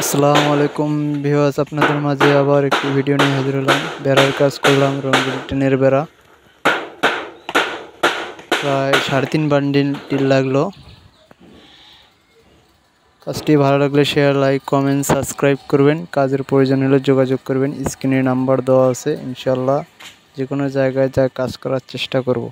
আসসালামু আলাইকুম ভিউয়ার্স, আপনাদের মাঝে আবার একটি ভিডিও নিয়ে হাজির হলাম। বেড়ার কাজ করলাম, রঙিন টিনের বেড়া। প্রায় 3.5 বান্ডিল টিল লাগলো। কাজটি ভালো লাগলে শেয়ার, লাইক, কমেন্ট, সাবস্ক্রাইব করবেন। কাজের প্রয়োজন হলে যোগাযোগ করবেন, স্ক্রিনে নাম্বার দেওয়া আছে। ইনশাল্লাহ যে কোনো জায়গায় যা কাজ করার চেষ্টা করব।